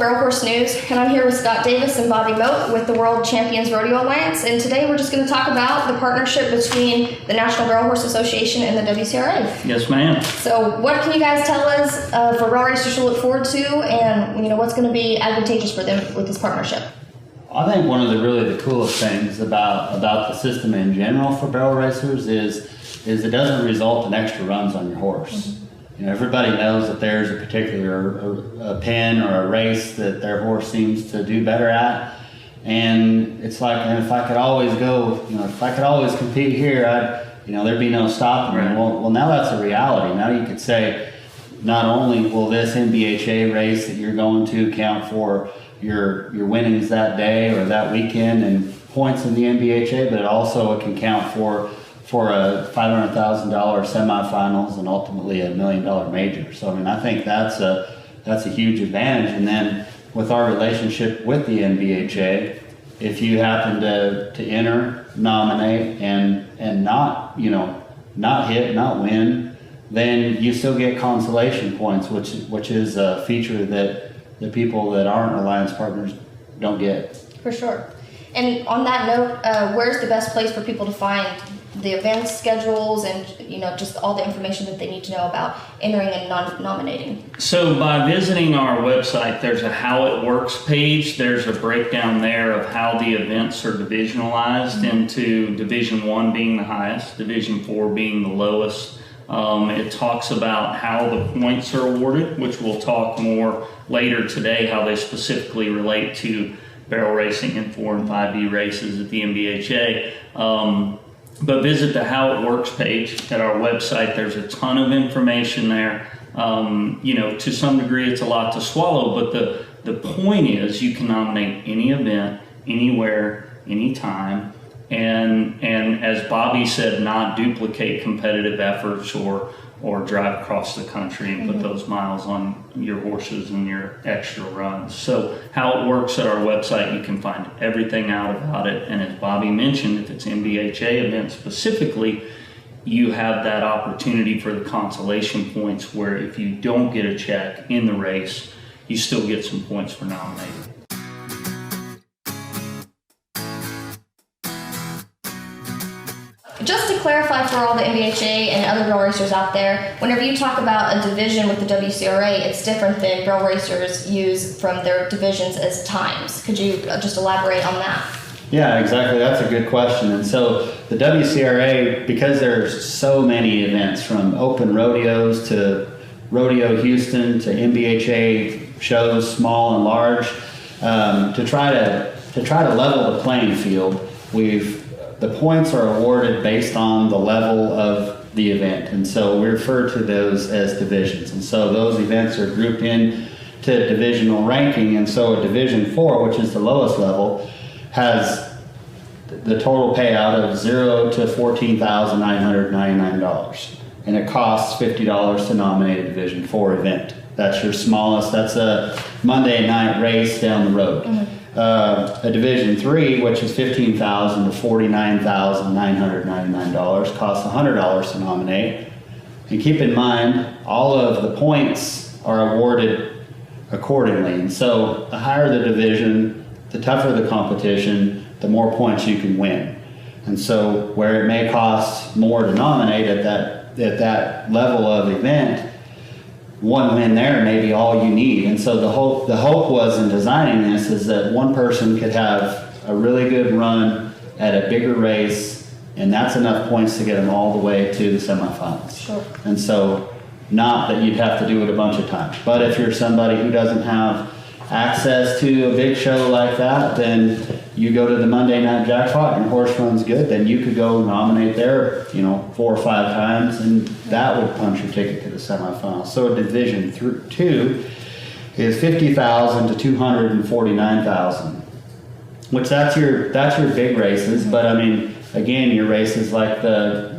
Barrel Horse News, and I'm here with Scott Davis and Bobby Moat with the World Champions Rodeo Alliance, and today we're just going to talk about the partnership between the National Barrel Horse Association and the WCRA. Yes, ma'am. So what can you guys tell us for barrel racers to look forward to, and what's going to be advantageous for them with this partnership? I think one of the coolest things about the system in general for barrel racers is it doesn't result in extra runs on your horse. Mm-hmm. Everybody knows that there's a particular a pin or a race that their horse seems to do better at, and it's like, if I could always go, if I could always compete here, there'd be no stopping me. Right. Well, now that's a reality. Now you could say, not only will this NBHA race that you're going to count for your winnings that day or that weekend and points in the NBHA, but also it can count for a $500,000 semifinals and ultimately $1 million major. So I think that's a huge advantage. And then with our relationship with the NBHA, if you happen to enter, nominate, and not hit, not win, then you still get consolation points, which is a feature that the people that aren't Alliance partners don't get. For sure. And on that note, where's the best place for people to find the events schedules and just all the information that they need to know about entering and nominating? So by visiting our website, there's a How It Works page. There's a breakdown there of how the events are divisionalized into Division 1 being the highest, Division 4 being the lowest. It talks about how the points are awarded, which we'll talk more later today, how they specifically relate to barrel racing and 4 and 5D races at the NBHA. But visit the How It Works page at our website. There's a ton of information there. To some degree it's a lot to swallow, but the point is you can nominate any event, anywhere, anytime, and as Bobby said, not duplicate competitive efforts or drive across the country and put those miles on your horses and your extra runs. So How It Works at our website, you can find everything out about it. And as Bobby mentioned, if it's NBHA event specifically, you have that opportunity for the consolation points where if you don't get a check in the race, you still get some points for nominating. Just to clarify for all the NBHA and other barrel racers out there, whenever you talk about a division with the WCRA, it's different than barrel racers use from their divisions as times. Could you just elaborate on that? Yeah, exactly. That's a good question. And so the WCRA, because there's so many events from open rodeos to Rodeo Houston to NBHA shows, small and large, to try to level the playing field, the points are awarded based on the level of the event, and so we refer to those as divisions. And so those events are grouped in to divisional ranking, and so a Division 4, which is the lowest level, has the total payout of $0 to $14,999, and it costs $50 to nominate a Division 4 event. That's your smallest. That's a Monday night race down the road. Mm-hmm. A Division 3, which is $15,000 to $49,999, costs $100 to nominate. And keep in mind, all of the points are awarded accordingly. And so the higher the division, the tougher the competition, the more points you can win. And so where it may cost more to nominate at that level of event, one win there may be all you need. And so the hope was in designing this is that one person could have a really good run at a bigger race, and that's enough points to get them all the way to the semifinals. Sure. And so not that you'd have to do it a bunch of times, but if you're somebody who doesn't have access to a big show like that, then you go to the Monday night jackpot and your horse runs good, then you could go nominate there 4 or 5 times, and that would punch your ticket to the semifinals. So a Division 2 is $50,000 to $249,000, which that's your big races. But I mean, again, your races like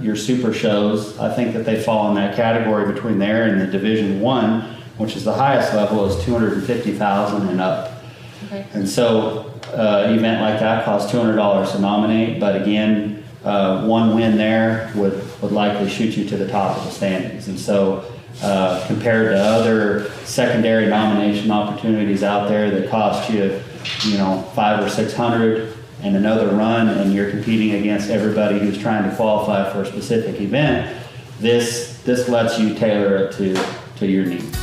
your super shows, I think that they fall in that category between there and the Division 1, which is the highest level, is $250,000 and up. Okay. And so an event like that costs $200 to nominate, but again, one win there would likely shoot you to the top of the standings. And so compared to other secondary nomination opportunities out there that cost you, $500 or $600 and another run, and you're competing against everybody who's trying to qualify for a specific event. This lets you tailor it to your needs.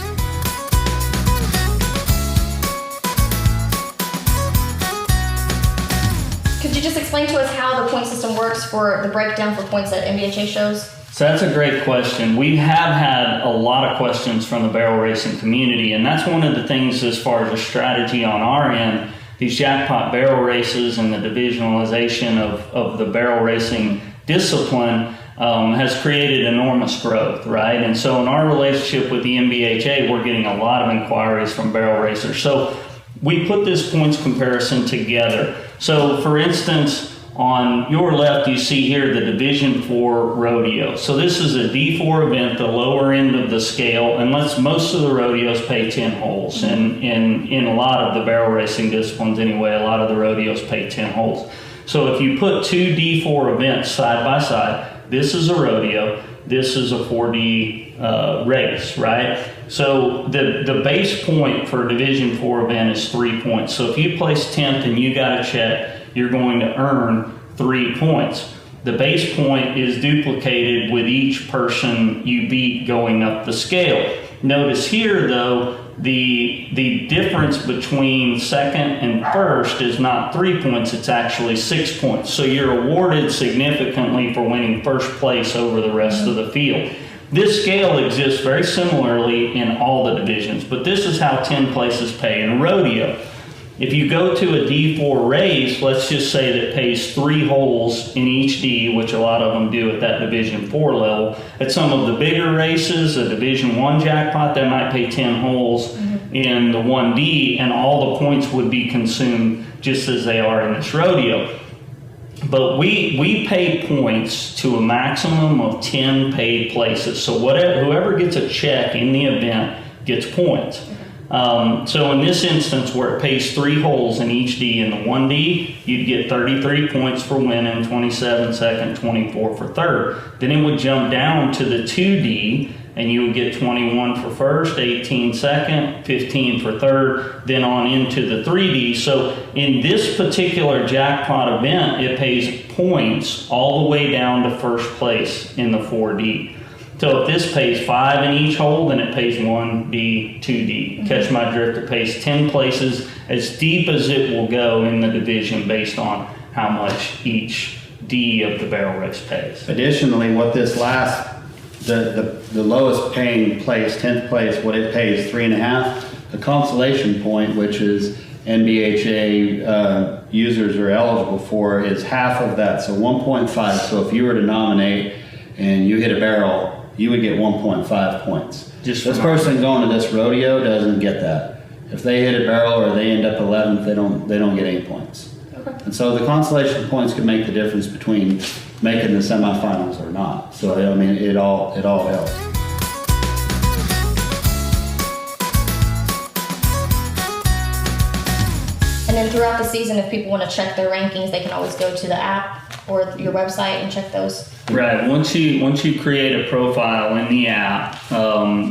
Could you just explain to us how the point system works for the breakdown for points at NBHA shows? So that's a great question. We have had a lot of questions from the barrel racing community, and that's one of the things as far as a strategy on our end. These jackpot barrel races and the divisionalization of the barrel racing discipline has created enormous growth, right? And so in our relationship with the NBHA, we're getting a lot of inquiries from barrel racers. So we put this points comparison together. So for instance, on your left, you see here the Division 4 rodeo. So this is a D4 event, the lower end of the scale, and most of the rodeos pay 10 holes. And in a lot of the barrel racing disciplines anyway, a lot of the rodeos pay 10 holes. So if you put two D4 events side by side, this is a rodeo, this is a 4D race, right? So the base point for a Division 4 event is 3 points. So if you place 10th and you got a check, you're going to earn 3 points. The base point is duplicated with each person you beat going up the scale. Notice here though, the difference between second and first is not 3 points, it's actually 6 points. So you're awarded significantly for winning first place over the rest of the field. This scale exists very similarly in all the divisions, but this is how 10 places pay in a rodeo. If you go to a D4 race, let's just say that it pays 3 holes in each D, which a lot of them do at that Division 4 level. At some of the bigger races, a Division 1 jackpot, they might pay 10 holes in the 1D, and all the points would be consumed just as they are in this rodeo. But we pay points to a maximum of 10 paid places. So whoever gets a check in the event gets points. So in this instance where it pays 3 holes in each D, in the 1D, you'd get 33 points for winning, 27 second, 24 for third. Then it would jump down to the 2D and you would get 21 for first, 18 second, 15 for third, then on into the 3D. So in this particular jackpot event, it pays points all the way down to first place in the 4D. So if this pays 5 in each hole, then it pays 1D, 2D. Catch my drift, it pays 10 places, as deep as it will go in the division based on how much each D of the barrel race pays. Additionally, what this the lowest paying place, 10th place, what it pays 3.5. The consolation point, which is NBHA users are eligible for, is half of that, so 1.5. So if you were to nominate and you hit a barrel, you would get 1.5 points. This person going to this rodeo doesn't get that. If they hit a barrel or they end up 11th, they don't get 8 points. Okay. And so the consolation points could make the difference between making the semifinals or not. So I mean, it all helps. And then throughout the season, if people want to check their rankings, they can always go to the app or your website and check those. Right. Once you create a profile in the app,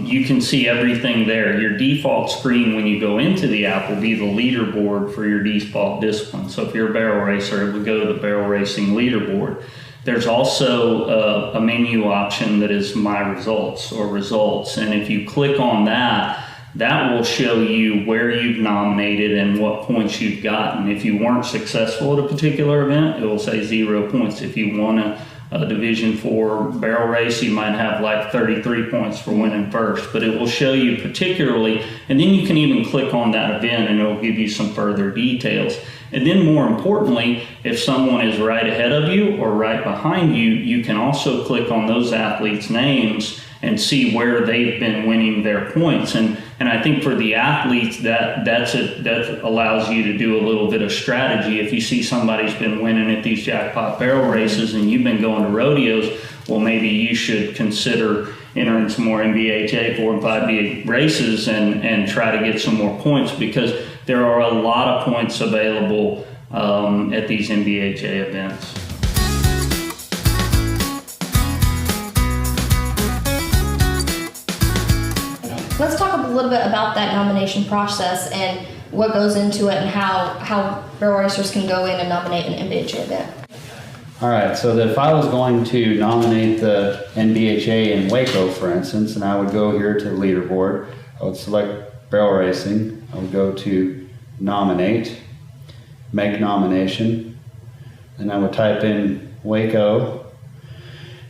you can see everything there. Your default screen when you go into the app will be the leaderboard for your default discipline. So if you're a barrel racer, it would go to the barrel racing leaderboard. There's also a menu option that is My Results or Results, and if you click on that, that will show you where you've nominated and what points you've gotten. If you weren't successful at a particular event, it will say 0 points. If you won a Division 4 barrel race, you might have like 33 points for winning first, but it will show you particularly, and then you can even click on that event and it'll give you some further details. And then more importantly, if someone is right ahead of you or right behind you, you can also click on those athletes' names and see where they've been winning their points. And I think for the athletes, that allows you to do a little bit of strategy. If you see somebody's been winning at these jackpot barrel races and you've been going to rodeos, well, maybe you should consider entering some more NBHA 4 and 5D races and try to get some more points, because there are a lot of points available at these NBHA events. Let's talk a little bit about that nomination process and what goes into it and how barrel racers can go in and nominate an NBHA event. All right, so if I was going to nominate the NBHA in Waco, for instance, and I would go here to the leaderboard, I would select barrel racing, I would go to nominate, make nomination, and I would type in Waco,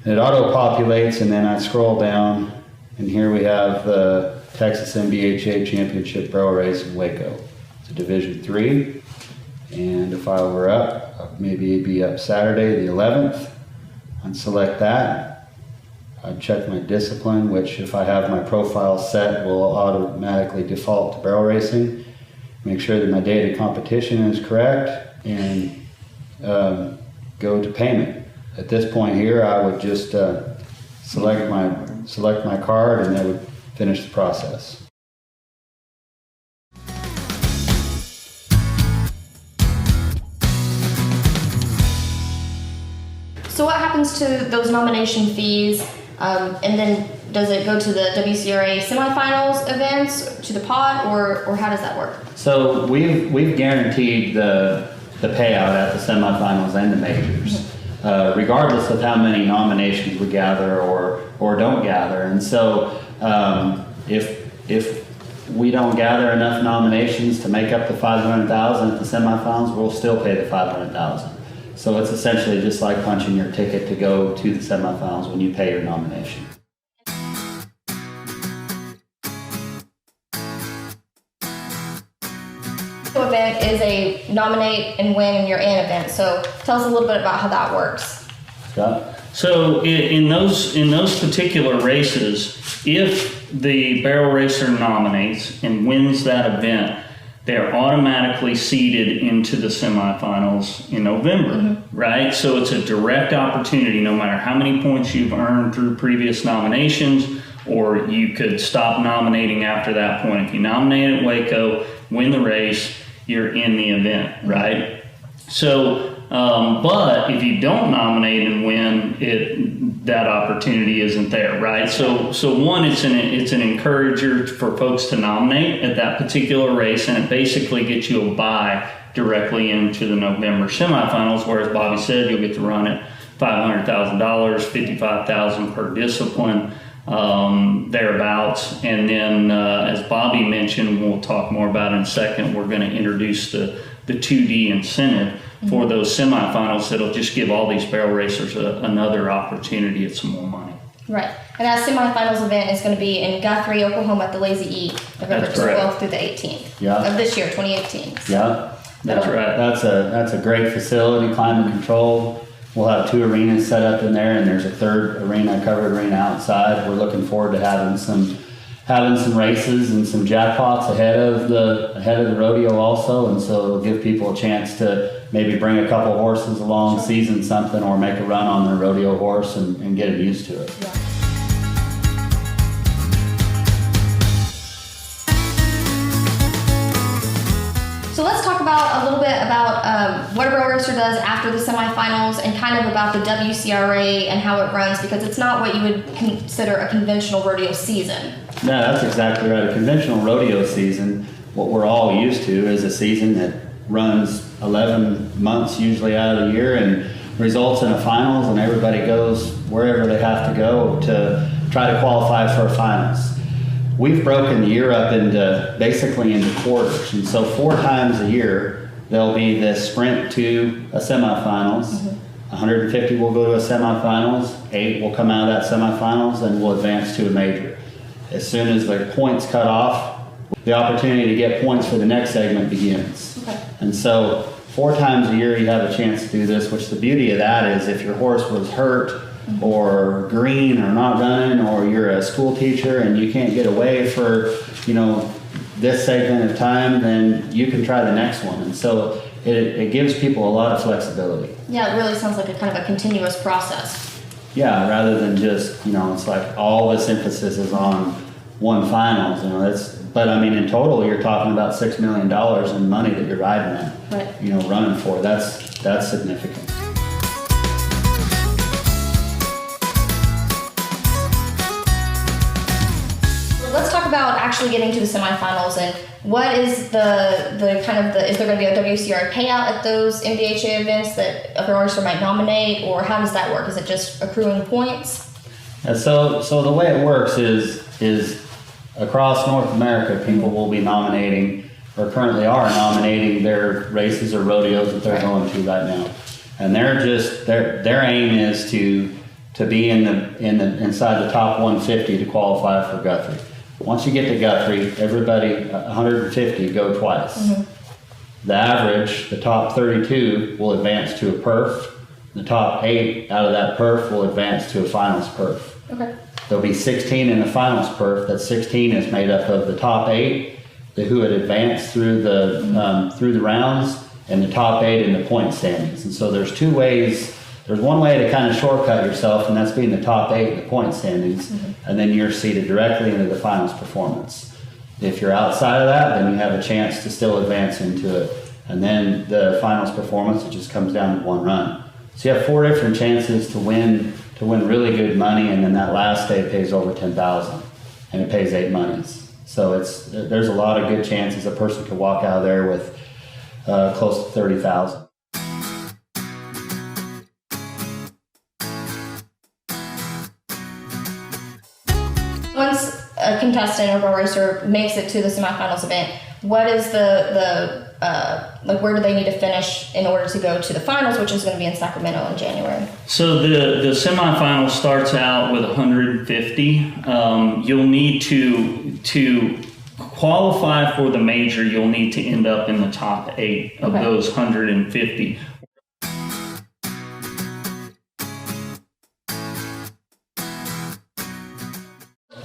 and it auto-populates, and then I scroll down, and here we have the Texas NBHA Championship Barrel Race in Waco. It's a Division III, and if I were up, maybe it'd be up Saturday the 11th, I'd select that. I'd check my discipline, which if I have my profile set will automatically default to barrel racing. Make sure that my date of competition is correct, and go to payment. At this point here, I would just select my card, and that would finish the process. So what happens to those nomination fees, and then does it go to the WCRA semifinals events, to the pot, or how does that work? So we've guaranteed the payout at the semifinals and the majors, regardless of how many nominations we gather or don't gather. And so if we don't gather enough nominations to make up the $500,000 at the semifinals, we'll still pay the $500,000. So it's essentially just like punching your ticket to go to the semifinals when you pay your nomination. Event is a nominate and win and you're in event. So tell us a little bit about how that works. Scott? So in those particular races, if the barrel racer nominates and wins that event, they're automatically seeded into the semifinals in November, right? So it's a direct opportunity, no matter how many points you've earned through previous nominations, or you could stop nominating after that point. If you nominate at Waco, win the race, you're in the event, right? So, but if you don't nominate and win, that opportunity isn't there, right? So one, it's an encourager for folks to nominate at that particular race, and it basically gets you a bye directly into the November semifinals. Whereas Bobby said, you'll get to run at $500,000, $55,000 per discipline, thereabouts. And then, as Bobby mentioned, we'll talk more about in a second, we're going to introduce the 2D incentive for those semifinals that'll just give all these barrel racers another opportunity at some more money. Right. And that semifinals event is going to be in Guthrie, Oklahoma at the Lazy E, November 12th through the 18th of this year, 2018. Yeah, that's right. That's a great facility, climate controlled. We'll have 2 arenas set up in there, and there's a 3rd arena, covered arena outside. We're looking forward to having some races and some jackpots ahead of the rodeo also, and so it'll give people a chance to maybe bring a couple horses along, season something, or make a run on their rodeo horse and get them used to it. Yeah. So let's talk about a little bit about what a barrel racer does after the semifinals, and kind of about the WCRA and how it runs, because it's not what you would consider a conventional rodeo season. No, that's exactly right. A conventional rodeo season, what we're all used to, is a season that runs 11 months usually out of the year and results in a finals, and everybody goes wherever they have to go to try to qualify for a finals. We've broken the year up basically into quarters, and so 4 times a year there'll be this sprint to a semifinals. 150 will go to a semifinals, 8 will come out of that semifinals, and will advance to a major. As soon as the points cut off, the opportunity to get points for the next segment begins. Okay. And so 4 times a year you have a chance to do this, which the beauty of that is if your horse was hurt or green or not running, or you're a school teacher and you can't get away for, this segment of time, then you can try the next one. And so it gives people a lot of flexibility. Yeah, it really sounds like a kind of a continuous process. Yeah, rather than just, it's like all this emphasis is on one finals, but I mean, in total, you're talking about $6 million in money that you're riding at, right. Running for. That's significant. let's talk about actually getting to the semifinals and what is the kind of is there going to be a WCRA payout at those MBHA events that a barrel racer might nominate, or how does that work? Is it just accruing points? And so the way it works is across North America, people will be nominating, or currently are nominating, their races or rodeos that they're going to right now, and they're just their aim is to be inside the top 150 to qualify for Guthrie. Once you get to Guthrie, everybody 150 go twice. The average, the top 32 will advance to a perf. The top 8 out of that perf will advance to a finals perf. Okay. There'll be 16 in the finals perf. That 16 is made up of the top 8 who had advanced through the rounds, and the top 8 in the point standings. And so there's two ways. There's one way to kind of shortcut yourself, and that's being the top 8 in the point standings, and then you're seated directly into the finals performance. If you're outside of that, then you have a chance to still advance into it. And then the finals performance, it just comes down to one run. So you have 4 different chances to win really good money, and then that last day pays over $10,000, and it pays 8 monies. So there's a lot of good chances a person could walk out of there with close to $30,000. Once a contestant or barrel racer makes it to the semifinals event, what is like where do they need to finish in order to go to the finals, which is going to be in Sacramento in January? So the semifinal starts out with 150. You'll need to qualify for the major. You'll need to end up in the top 8 of those 150.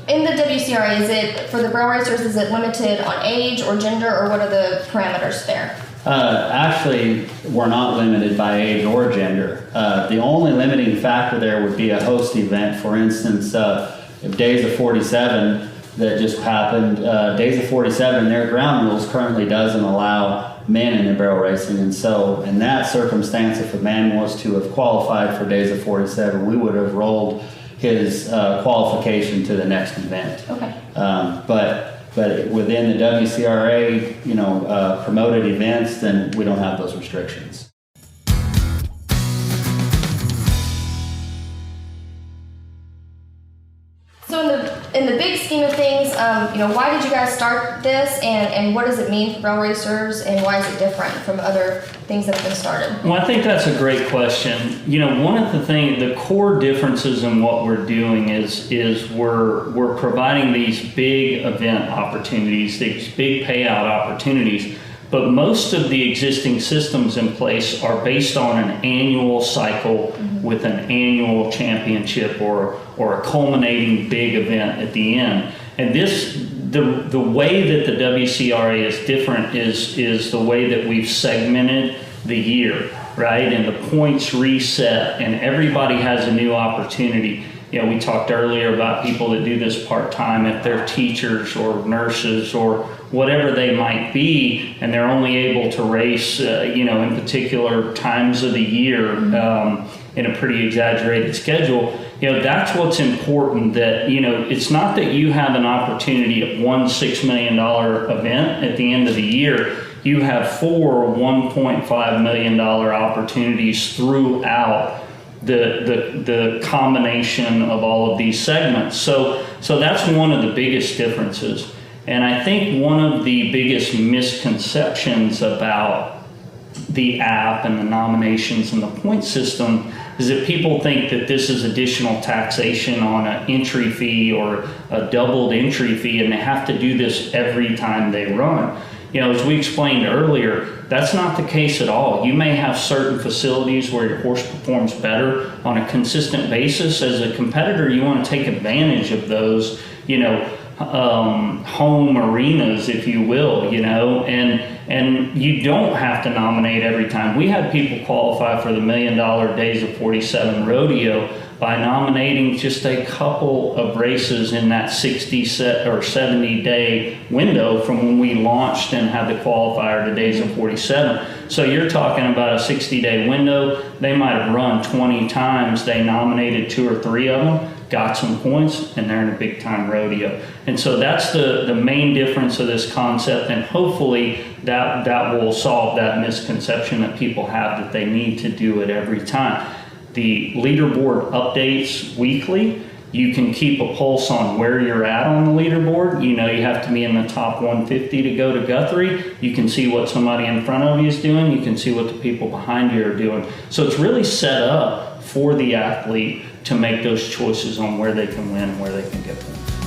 In the WCRA, is it for the barrel racers? Is it limited on age or gender, or what are the parameters there? Actually, we're not limited by age or gender. The only limiting factor there would be a host event. For instance, if Days of 47 that just happened, Days of 47, their ground rules currently doesn't allow men in the barrel racing, and so in that circumstance, if a man was to have qualified for Days of 47, we would have rolled his qualification to the next event. Okay. But within the WCRA, promoted events, then we don't have those restrictions. So in the big scheme of things, why did you guys start this, and what does it mean for barrel racers, and why is it different from other things that have been started? Well, I think that's a great question. One of the core differences in what we're doing is we're providing these big event opportunities, these big payout opportunities, but most of the existing systems in place are based on an annual cycle with an annual championship or a culminating big event at the end. And the way that the WCRA is different is the way that we've segmented the year, right? And the points reset, and everybody has a new opportunity. We talked earlier about people that do this part-time, if they're teachers or nurses or whatever they might be, and they're only able to race, in particular times of the year in a pretty exaggerated schedule. That's what's important, that, it's not that you have an opportunity at one $6 million event at the end of the year. You have 4 $1.5 million opportunities throughout the combination of all of these segments. So that's one of the biggest differences. And I think one of the biggest misconceptions about the app and the nominations and the point system is that people think that this is additional taxation on an entry fee or a doubled entry fee, and they have to do this every time they run. As we explained earlier, that's not the case at all. You may have certain facilities where your horse performs better on a consistent basis. As a competitor, you want to take advantage of those, home arenas, if you will, and you don't have to nominate every time. We had people qualify for the $1 Million Days of 47 rodeo by nominating just a couple of races in that 60 or 70 day window from when we launched and had the qualifier to days of 47. So you're talking about a 60-day window. They might have run 20 times. They nominated 2 or 3 of them, got some points, and they're in a big time rodeo. And so that's the main difference of this concept, and hopefully that will solve that misconception that people have that they need to do it every time. The leaderboard updates weekly. You can keep a pulse on where you're at on the leaderboard. You know you have to be in the top 150 to go to Guthrie. You can see what somebody in front of you is doing. You can see what the people behind you are doing. So it's really set up for the athlete to make those choices on where they can win and where they can get points.